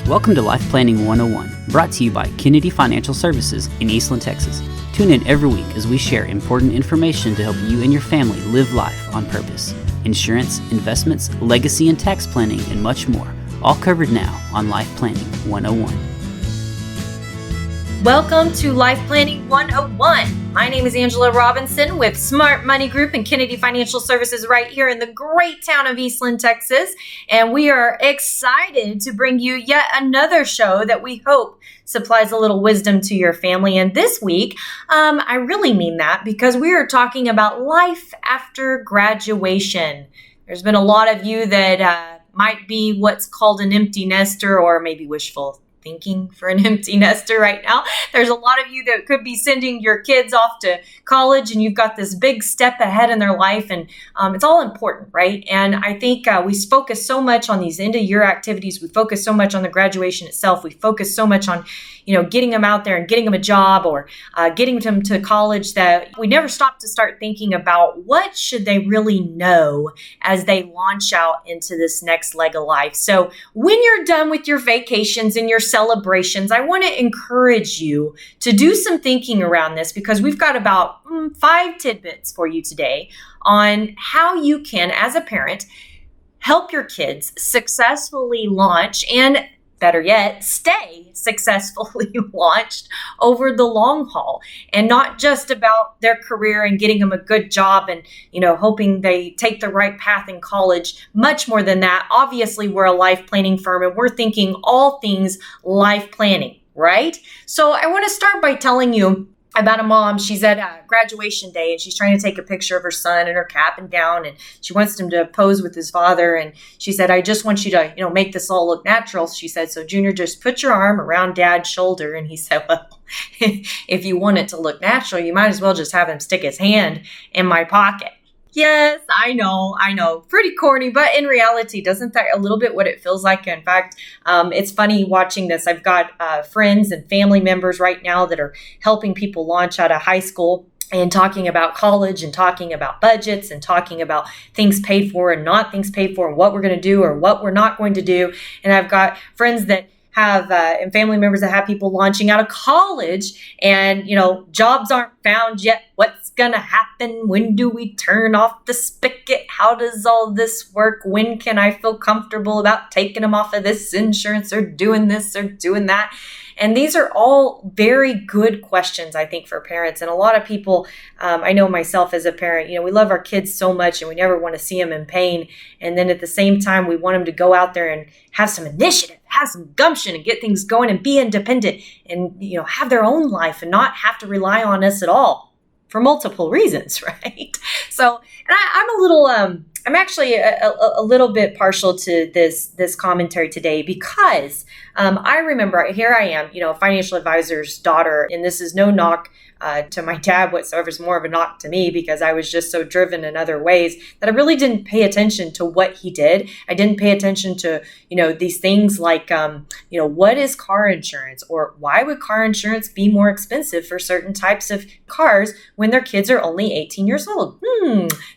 Welcome to Life Planning 101, brought to you by Kennedy Financial Services in Eastland, Texas. Tune in every week as we share important information to help you and your family live life on purpose. Insurance, investments, legacy and tax planning, and much more. All covered now on Life Planning 101. Welcome to Life Planning 101. My name is Angela Robinson with Smart Money Group and Kennedy Financial Services right here in the great town of Eastland, Texas. And we are excited to bring you yet another show that we hope supplies a little wisdom to your family. And this week, I really mean that because we are talking about life after graduation. There's been a lot of you that might be what's called an empty nester or maybe wishful thinking for an empty nester right now. There's a lot of you that could be sending your kids off to college and you've got this big step ahead in their life, and it's all important, right? And I think we focus so much on these end of year activities. We focus so much on the graduation itself. We focus so much on, getting them out there and getting them a job or getting them to college that we never stop to start thinking about what should they really know as they launch out into this next leg of life. So when you're done with your vacations and your celebrations, I want to encourage you to do some thinking around this because we've got about 5 tidbits for you today on how you can, as a parent, help your kids successfully launch and, better yet, stay successfully launched over the long haul, and not just about their career and getting them a good job and, hoping they take the right path in college. Much more than that. Obviously, we're a life planning firm and we're thinking all things life planning, right? So I want to start by telling you about a mom. She's at graduation day and she's trying to take a picture of her son in her cap and gown, and she wants him to pose with his father. And she said, I just want you to, make this all look natural. She said, so Junior, just put your arm around Dad's shoulder. And he said, well, if you want it to look natural, you might as well just have him stick his hand in my pocket. Yes, I know. Pretty corny, but in reality, doesn't that a little bit what it feels like? In fact, it's funny watching this. I've got friends and family members right now that are helping people launch out of high school and talking about college and talking about budgets and talking about things paid for and not things paid for and what we're going to do or what we're not going to do. And I've got friends that have and family members that have people launching out of college and, jobs aren't found yet. What's going to happen? When do we turn off the spigot? How does all this work? When can I feel comfortable about taking them off of this insurance or doing this or doing that? And these are all very good questions, I think, for parents. And a lot of people, I know myself as a parent, we love our kids so much and we never want to see them in pain. And then at the same time, we want them to go out there and have some initiative, have some gumption and get things going and be independent and, have their own life and not have to rely on us at all for multiple reasons, right? So, and I'm a little, I'm actually a little bit partial to this commentary today because I remember here I am, a financial advisor's daughter, and this is no knock to my dad whatsoever. It's more of a knock to me because I was just so driven in other ways that I really didn't pay attention to what he did. I didn't pay attention to, these things like, what is car insurance, or why would car insurance be more expensive for certain types of cars when their kids are only 18 years old?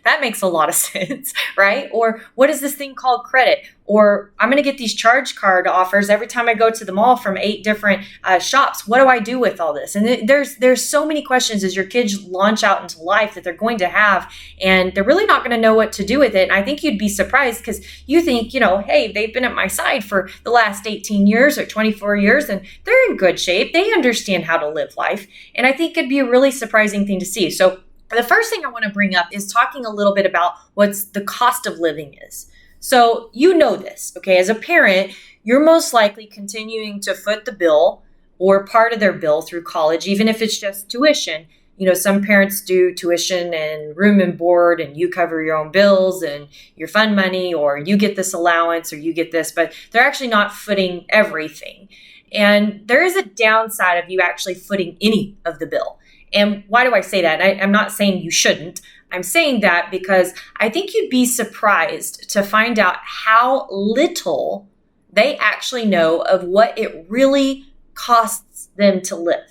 That makes a lot of sense, right? Or what is this thing called credit? Or I'm going to get these charge card offers every time I go to the mall from 8 different shops. What do I do with all this? And there's so many questions as your kids launch out into life that they're going to have, and they're really not going to know what to do with it. And I think you'd be surprised because you think, hey, they've been at my side for the last 18 years or 24 years, and they're in good shape. They understand how to live life. And I think it'd be a really surprising thing to see. So the first thing I want to bring up is talking a little bit about what's the cost of living is. So this, okay? As a parent, you're most likely continuing to foot the bill or part of their bill through college, even if it's just tuition. Some parents do tuition and room and board, and you cover your own bills and your fund money, or you get this allowance or you get this, but they're actually not footing everything. And there is a downside of you actually footing any of the bill. And why do I say that? I'm not saying you shouldn't. I'm saying that because I think you'd be surprised to find out how little they actually know of what it really costs them to live.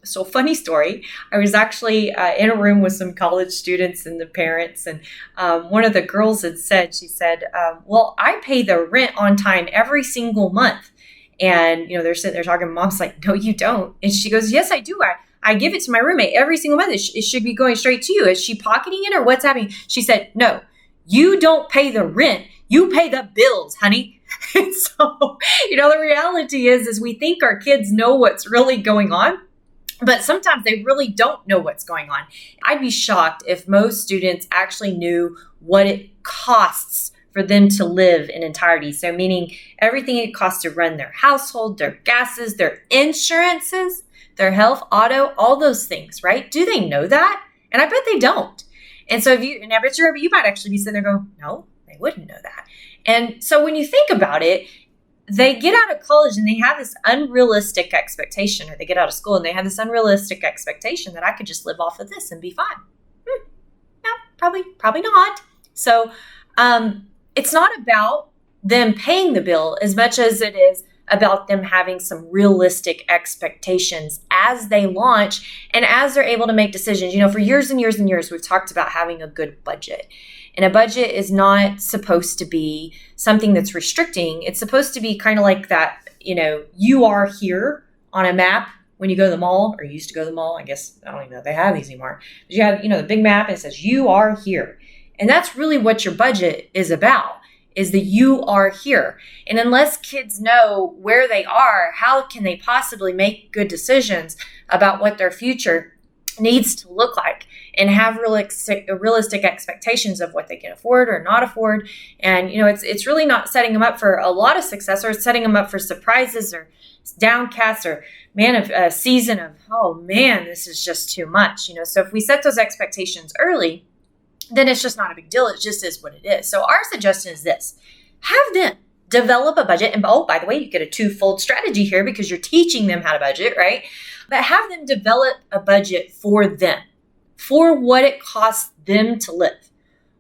So funny story, I was actually in a room with some college students and the parents, and one of the girls had said, she said, well, I pay the rent on time every single month. And, they're sitting there talking. Mom's like, no, you don't. And she goes, yes, I do. I give it to my roommate every single month. It should be going straight to you. Is she pocketing it or what's happening? She said, no, you don't pay the rent. You pay the bills, honey. And so, the reality is we think our kids know what's really going on, but sometimes they really don't know what's going on. I'd be shocked if most students actually knew what it costs for them to live in entirety. So meaning everything it costs to run their household, their gases, their insurances, their health, auto, all those things, right? Do they know that? And I bet they don't. And so you might actually be sitting there going, no, they wouldn't know that. And so when you think about it, they get out of college and they have this unrealistic expectation, or they get out of school and they have this unrealistic expectation that I could just live off of this and be fine. No, probably not. So it's not about them paying the bill as much as it is about them having some realistic expectations as they launch and as they're able to make decisions. For years and years and years, we've talked about having a good budget. And a budget is not supposed to be something that's restricting. It's supposed to be kind of like that, you are here on a map when you go to the mall, or you used to go to the mall. I guess, I don't even know if they have these anymore. But you have, the big map and it says, you are here. And that's really what your budget is about, is that you are here. And unless kids know where they are, how can they possibly make good decisions about what their future needs to look like and have realistic expectations of what they can afford or not afford? And, it's really not setting them up for a lot of success, or it's setting them up for surprises or downcast, or a season of, oh man, this is just too much. So if we set those expectations early, then it's just not a big deal. It just is what it is. So our suggestion is this: have them develop a budget. And by the way, you get a twofold strategy here because you're teaching them how to budget, right? But have them develop a budget for them, for what it costs them to live.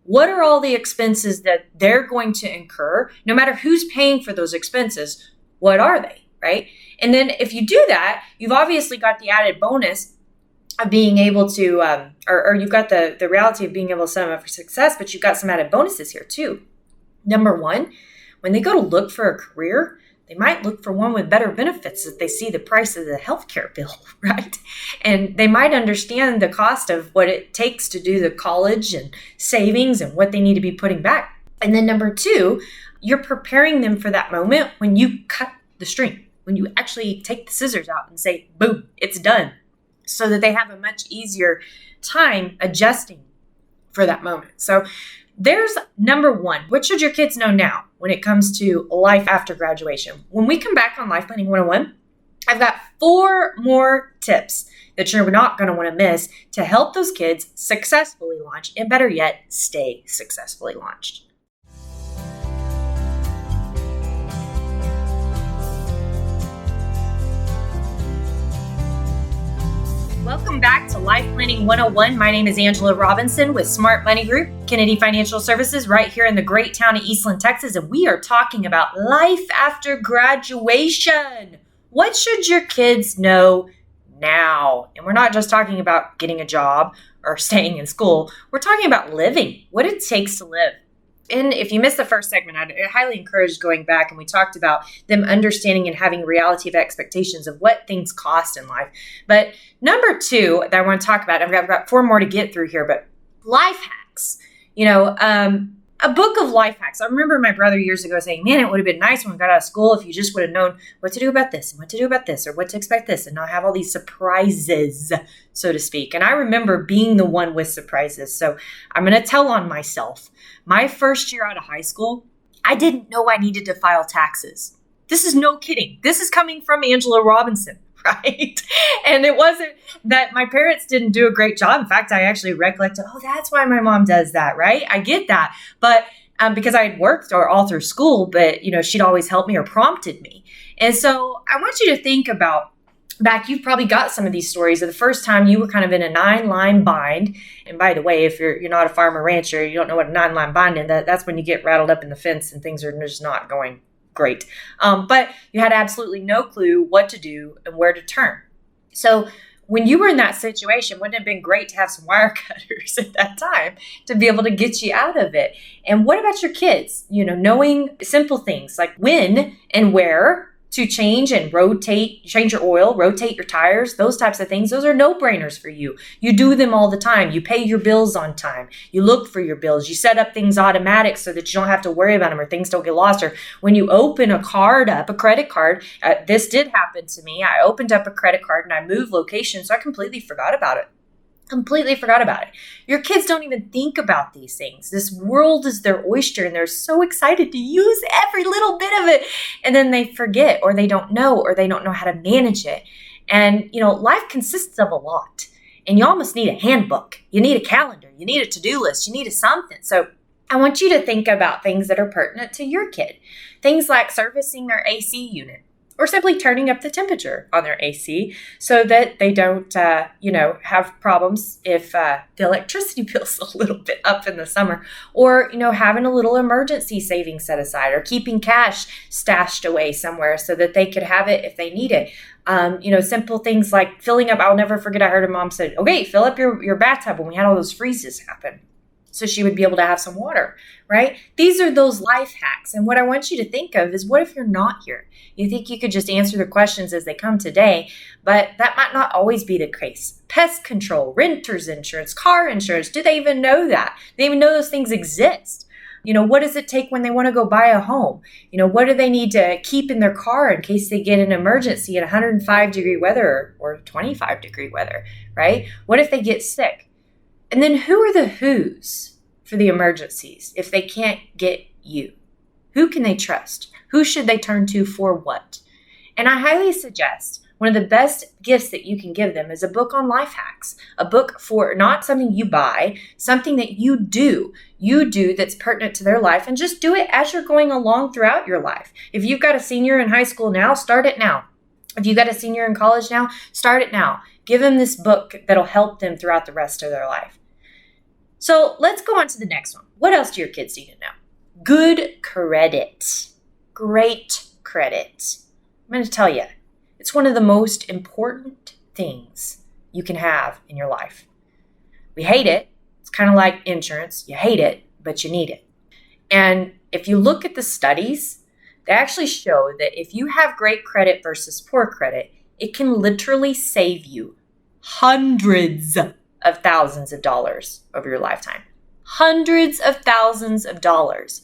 What are all the expenses that they're going to incur, no matter who's paying for those expenses? What are they, right? And then if you do that, you've obviously got the added bonus of being able to, or you've got the reality of being able to set them up for success, but you've got some added bonuses here too. Number one, when they go to look for a career, they might look for one with better benefits if they see the price of the healthcare bill, right? And they might understand the cost of what it takes to do the college and savings and what they need to be putting back. And then number two, you're preparing them for that moment when you cut the string, when you actually take the scissors out and say, boom, it's done, so that they have a much easier time adjusting for that moment. So there's number one. What should your kids know now when it comes to life after graduation? When we come back on Life Planning 101, I've got 4 more tips that you're not going to want to miss to help those kids successfully launch, and better yet, stay successfully launched. Welcome back to Life Planning 101. My name is Angela Robinson with Smart Money Group, Kennedy Financial Services, right here in the great town of Eastland, Texas. And we are talking about life after graduation. What should your kids know now? And we're not just talking about getting a job or staying in school. We're talking about living, what it takes to live. And if you missed the first segment, I'd highly encourage going back, and we talked about them understanding and having reality of expectations of what things cost in life. But number 2 that I want to talk about, I've got 4 more to get through here, but life hacks. A book of life hacks. I remember my brother years ago saying, man, it would have been nice when we got out of school if you just would have known what to do about this and what to do about this, or what to expect this, and not have all these surprises, so to speak. And I remember being the one with surprises. So I'm going to tell on myself. My first year out of high school, I didn't know I needed to file taxes. This is no kidding. This is coming from Angela Robinson, right? And it wasn't that my parents didn't do a great job. In fact, I actually recollected, oh, that's why my mom does that, right? I get that. But because I had worked all through school, but she'd always helped me or prompted me. And so I want you to think about back, you've probably got some of these stories of the first time you were kind of in a 9-line bind. And by the way, if you're not a farmer rancher, you don't know what a 9-line bind is, that's when you get rattled up in the fence and things are just not going great. But you had absolutely no clue what to do and where to turn. So when you were in that situation, wouldn't it have been great to have some wire cutters at that time to be able to get you out of it? And what about your kids? Knowing simple things like when and where to change your oil, rotate your tires, those types of things. Those are no-brainers for you. You do them all the time. You pay your bills on time. You look for your bills. You set up things automatic so that you don't have to worry about them or things don't get lost. Or when you open a credit card, this did happen to me. I opened up a credit card and I moved location, so I completely forgot about it. Your kids don't even think about these things. This world is their oyster and they're so excited to use every little bit of it. And then they forget, or they don't know how to manage it. And, life consists of a lot, and you almost need a handbook. You need a calendar. You need a to-do list. You need a something. So I want you to think about things that are pertinent to your kid. Things like servicing their AC unit, or simply turning up the temperature on their AC so that they don't, have problems if the electricity bill's a little bit up in the summer, or, having a little emergency savings set aside, or keeping cash stashed away somewhere so that they could have it if they need it. Simple things like filling up. I'll never forget, I heard a mom say, okay, fill up your bathtub when we had all those freezes happen. So she would be able to have some water, right? These are those life hacks. And what I want you to think of is, what if you're not here? You think you could just answer the questions as they come today, but that might not always be the case. Pest control, renter's insurance, car insurance. Do they even know that? Do they even know those things exist? What does it take when they want to go buy a home? What do they need to keep in their car in case they get an emergency in 105-degree weather or 25-degree weather, right? What if they get sick? And then who are the who's for the emergencies if they can't get you? Who can they trust? Who should they turn to for what? And I highly suggest one of the best gifts that you can give them is a book on life hacks, a book for not something you buy, something that you do that's pertinent to their life, and just do it as you're going along throughout your life. If you've got a senior in high school now, start it now. If you've got a senior in college now, start it now. Give them this book that'll help them throughout the rest of their life. So let's go on to the next one. What else do your kids need to know? Good credit. Great credit. I'm going to tell you, it's one of the most important things you can have in your life. We hate it. It's kind of like insurance. You hate it, but you need it. And if you look at the studies, they actually show that if you have great credit versus poor credit, it can literally save you hundreds of thousands of dollars over your lifetime. Hundreds of thousands of dollars.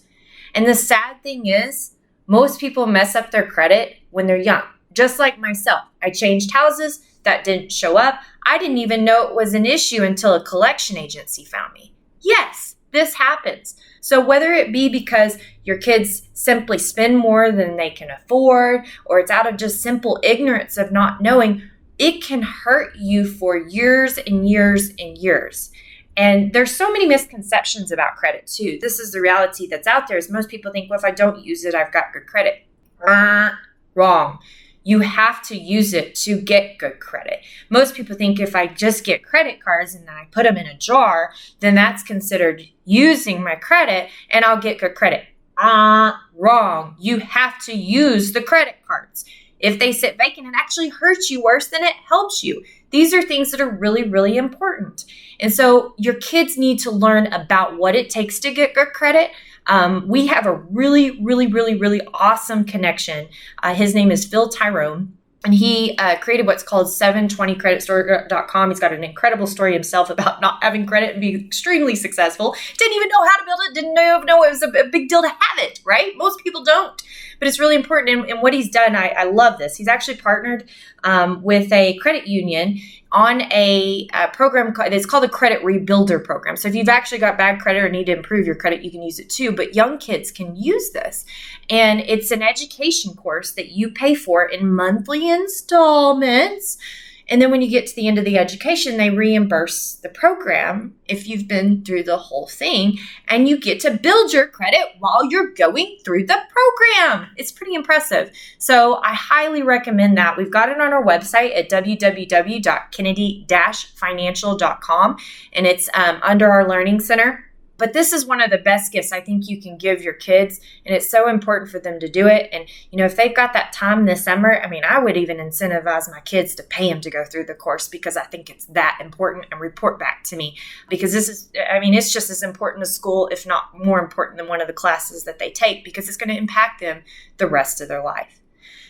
And the sad thing is, most people mess up their credit when they're young. Just like myself. I changed houses. That didn't show up. I didn't even know it was an issue until a collection agency found me. Yes, this happens. So whether it be because your kids simply spend more than they can afford, or it's out of just simple ignorance of not knowing, it can hurt you for years and years and years. And there's so many misconceptions about credit too. This is the reality that's out there, is most people think, well, if I don't use it, I've got good credit. Wrong. You have to use it to get good credit. Most people think if I just get credit cards and then I put them in a jar, then that's considered using my credit and I'll get good credit. Wrong. You have to use the credit cards. If they sit vacant, it actually hurts you worse than it helps you. These are things that are really, really important. And so your kids need to learn about what it takes to get good credit. We have a really, really, really, really awesome connection. His name is Phil Tyrone. And he created what's called 720creditstory.com. He's got an incredible story himself about not having credit and being extremely successful. Didn't even know how to build it. Didn't know it was a big deal to have it, right? Most people don't. But it's really important. And what he's done, I love this. He's actually partnered with a credit union on a program that's called a Credit Rebuilder Program. So if you've actually got bad credit or need to improve your credit, you can use it too. But young kids can use this. And it's an education course that you pay for in monthly installments. And then when you get to the end of the education, they reimburse the program if you've been through the whole thing, and you get to build your credit while you're going through the program. It's pretty impressive. So I highly recommend that. We've got it on our website at www.kennedy-financial.com, and it's under our Learning Center. But this is one of the best gifts I think you can give your kids, and it's so important for them to do it. And, if they've got that time this summer, I would even incentivize my kids to pay them to go through the course, because I think it's that important, and report back to me, because it's just as important as school, if not more important than one of the classes that they take, because it's going to impact them the rest of their life.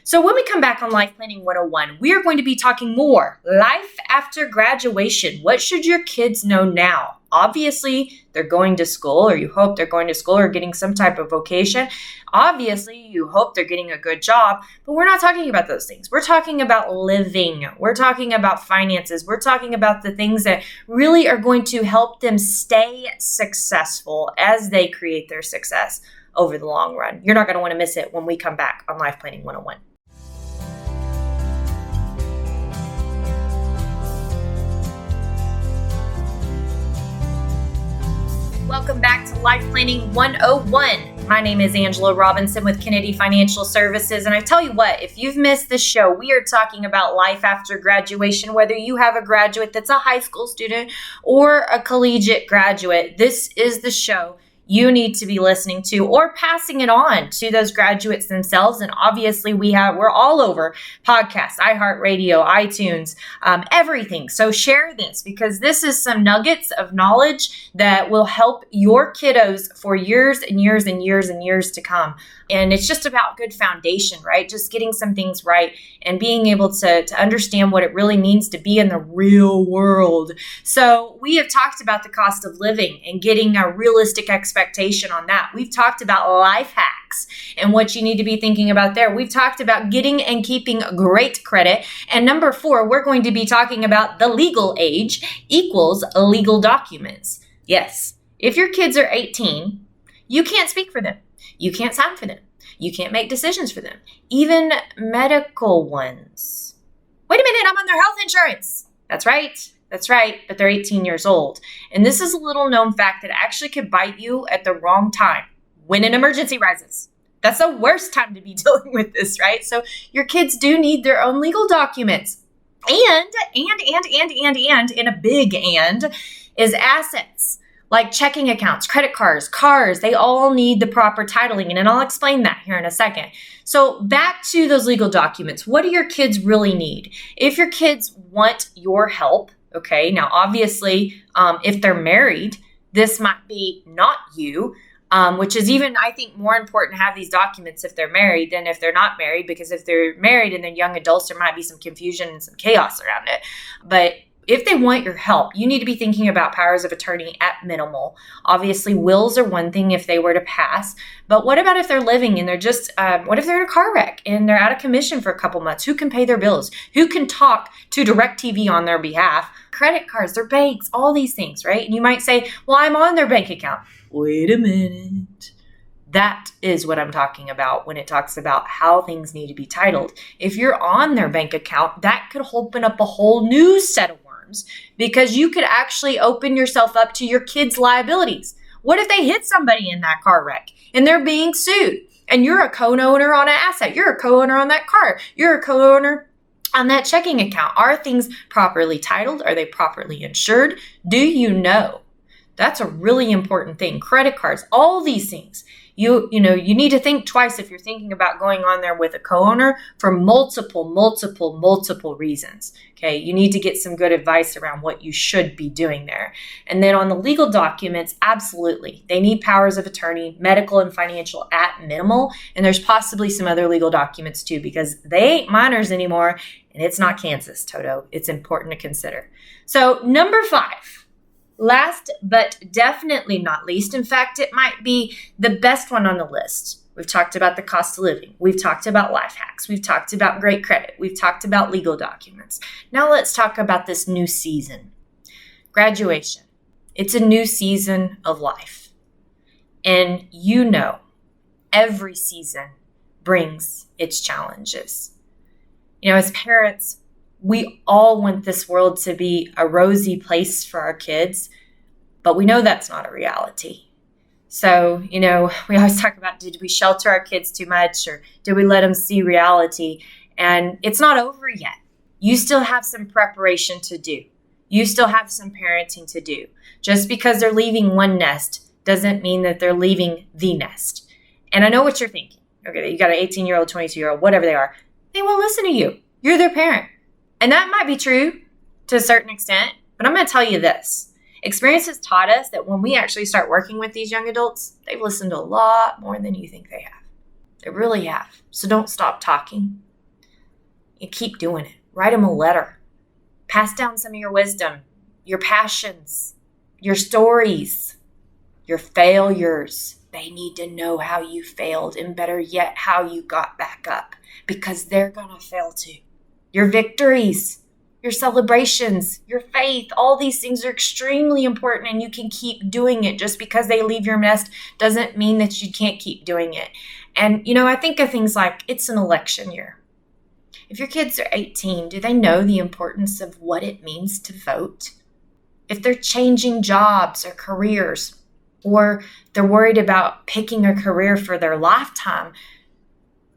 So when we come back on Life Planning 101, we are going to be talking more life after graduation. What should your kids know now? Obviously, they're going to school, or you hope they're going to school or getting some type of vocation. Obviously, you hope they're getting a good job, but we're not talking about those things. We're talking about living. We're talking about finances. We're talking about the things that really are going to help them stay successful as they create their success over the long run. You're not going to want to miss it when we come back on Life Planning 101. Welcome back to Life Planning 101. My name is Angela Robinson with Kennedy Financial Services. And I tell you what, if you've missed this show, we are talking about life after graduation, whether you have a graduate that's a high school student or a collegiate graduate. This is the show you need to be listening to or passing it on to those graduates themselves. And obviously we're all over podcasts, iHeartRadio, iTunes, everything. So share this, because this is some nuggets of knowledge that will help your kiddos for years and years and years and years to come. And it's just about good foundation, right? Just getting some things right and being able to understand what it really means to be in the real world. So we have talked about the cost of living and getting a realistic expectation on that. We've talked about life hacks and what you need to be thinking about there. We've talked about getting and keeping great credit. And number 4, we're going to be talking about the legal age equals legal documents. Yes, if your kids are 18, you can't speak for them. You can't sign for them. You can't make decisions for them, even medical ones. Wait a minute, I'm on their health insurance. That's right, but they're 18 years old. And this is a little known fact that actually could bite you at the wrong time when an emergency rises. That's the worst time to be dealing with this, right? So your kids do need their own legal documents. And a big and is assets. Like checking accounts, credit cards, cars, they all need the proper titling. And I'll explain that here in a second. So back to those legal documents. What do your kids really need? If your kids want your help, okay, now obviously, if they're married, this might be not you, which is even, I think, more important to have these documents if they're married than if they're not married, because if they're married and they're young adults, there might be some confusion and some chaos around it. But if they want your help, you need to be thinking about powers of attorney at minimal. Obviously, wills are one thing if they were to pass. But what about if they're living and they're just, what if they're in a car wreck and they're out of commission for a couple months? Who can pay their bills? Who can talk to DirecTV on their behalf? Credit cards, their banks, all these things, right? And you might say, well, I'm on their bank account. Wait a minute. That is what I'm talking about when it talks about how things need to be titled. If you're on their bank account, that could open up a whole new set of because you could actually open yourself up to your kids' liabilities. What if they hit somebody in that car wreck and they're being sued and you're a co-owner on an asset? You're a co-owner on that car. You're a co-owner on that checking account. Are things properly titled? Are they properly insured? Do you know? That's a really important thing. Credit cards, all these things. You need to think twice if you're thinking about going on there with a co-owner for multiple reasons. Okay, you need to get some good advice around what you should be doing there. And then on the legal documents, absolutely. They need powers of attorney, medical and financial at minimal. And there's possibly some other legal documents too, because they ain't minors anymore and it's not Kansas, Toto. It's important to consider. So number 5. Last but definitely not least, in fact, it might be the best one on the list. We've talked about the cost of living. We've talked about life hacks. We've talked about great credit. We've talked about legal documents. Now let's talk about this new season. Graduation. It's a new season of life. And every season brings its challenges. As parents, we all want this world to be a rosy place for our kids, but we know that's not a reality. So, we always talk about, did we shelter our kids too much, or did we let them see reality? And it's not over yet. You still have some preparation to do. You still have some parenting to do. Just because they're leaving one nest doesn't mean that they're leaving the nest. And I know what you're thinking. Okay, you got an 18-year-old, 22-year-old, whatever they are. They will listen to you. You're their parent. And that might be true to a certain extent, but I'm going to tell you this. Experience has taught us that when we actually start working with these young adults, they've listened to a lot more than you think they have. They really have. So don't stop talking. You keep doing it. Write them a letter. Pass down some of your wisdom, your passions, your stories, your failures. They need to know how you failed, and better yet, how you got back up, because they're going to fail too. Your victories, your celebrations, your faith, all these things are extremely important, and you can keep doing it. Just because they leave your nest doesn't mean that you can't keep doing it. And, I think of things like it's an election year. If your kids are 18, do they know the importance of what it means to vote? If they're changing jobs or careers, or they're worried about picking a career for their lifetime,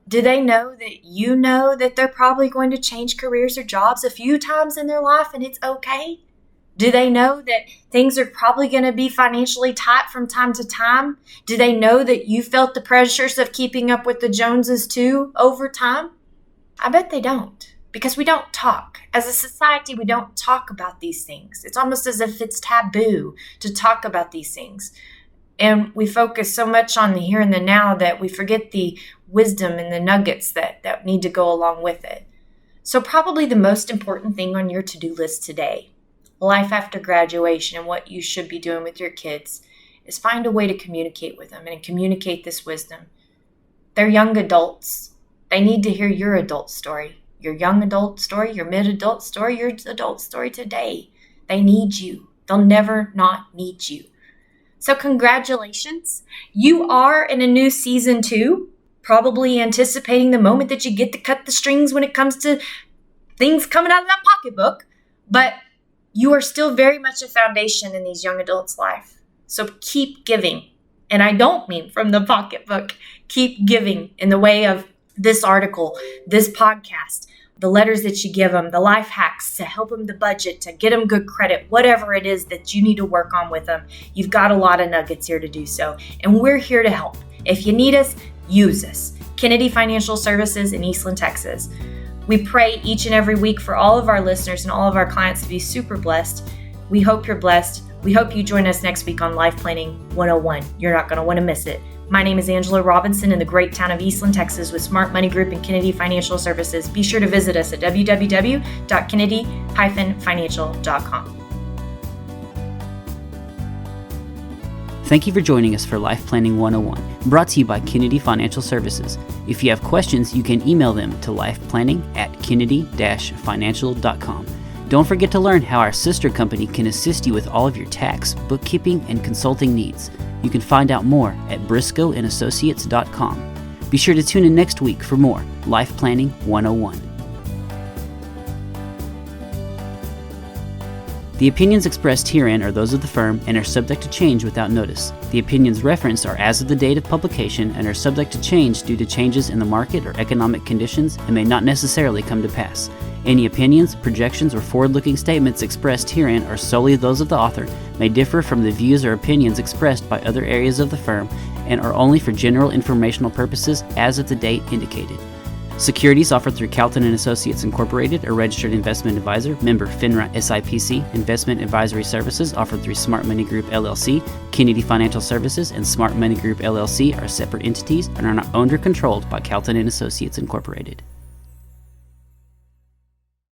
do they know that they're probably going to change careers or jobs a few times in their life and it's okay? Do they know that things are probably going to be financially tight from time to time? Do they know that you felt the pressures of keeping up with the Joneses too over time? I bet they don't, because we don't talk. As a society, we don't talk about these things. It's almost as if it's taboo to talk about these things. And we focus so much on the here and the now that we forget the wisdom and the nuggets that need to go along with it. So probably the most important thing on your to-do list today, life after graduation, and what you should be doing with your kids, is find a way to communicate with them and communicate this wisdom. They're young adults. They need to hear your adult story, your young adult story, your mid-adult story, your adult story today. They need you. They'll never not need you. So congratulations. You are in a new season 2, probably anticipating the moment that you get to cut the strings when it comes to things coming out of that pocketbook. But you are still very much a foundation in these young adults' life. So keep giving. And I don't mean from the pocketbook. Keep giving in the way of this article, this podcast, the letters that you give them, the life hacks to help them to budget, to get them good credit, whatever it is that you need to work on with them. You've got a lot of nuggets here to do so. And we're here to help. If you need us, use us. Kennedy Financial Services in Eastland, Texas. We pray each and every week for all of our listeners and all of our clients to be super blessed. We hope you're blessed. We hope you join us next week on Life Planning 101. You're not going to want to miss it. My name is Angela Robinson in the great town of Eastland, Texas with Smart Money Group and Kennedy Financial Services. Be sure to visit us at www.kennedy-financial.com. Thank you for joining us for Life Planning 101, brought to you by Kennedy Financial Services. If you have questions, you can email them to lifeplanning@kennedy-financial.com. Don't forget to learn how our sister company can assist you with all of your tax, bookkeeping, and consulting needs. You can find out more at briscoeandassociates.com. Be sure to tune in next week for more Life Planning 101. The opinions expressed herein are those of the firm and are subject to change without notice. The opinions referenced are as of the date of publication and are subject to change due to changes in the market or economic conditions and may not necessarily come to pass. Any opinions, projections, or forward-looking statements expressed herein are solely those of the author, may differ from the views or opinions expressed by other areas of the firm, and are only for general informational purposes as of the date indicated. Securities offered through Calton & Associates Incorporated, a registered investment advisor, member FINRA SIPC. Investment advisory services offered through Smart Money Group LLC. Kennedy Financial Services and Smart Money Group LLC are separate entities and are not owned or controlled by Calton & Associates Incorporated.